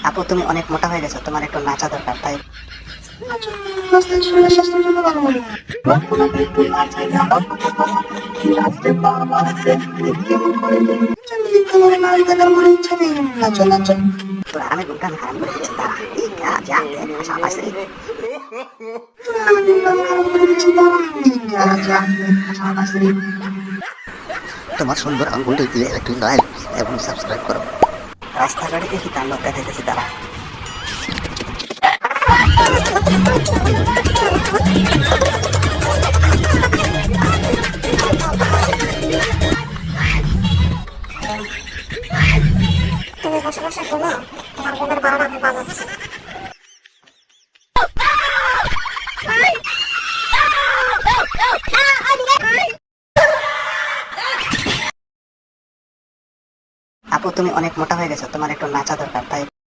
আপু তুমি অনেক মোটা হয়ে গেছো, তোমার একটু নাচা দরকার, তাই। তো আমি গুনগান হারাম করে দিচ্ছি, তারা ইকা জানতে পাশাপাশি তোমার সুন্দর আঙ্গুলটি দিয়ে একটি লাইক এবং সাবস্ক্রাইব করো। রাস্তাঘাটে দেখি তাণ্ডব দেখাইতেছি তারা। তুমি বসে বসে শুনে তোমার বোনের বারোটা আমি বাজাচ্ছি। আপু তুমি অনেক মোটা হয়ে গেছো, তোমার একটু নাচা দরকার, তাই।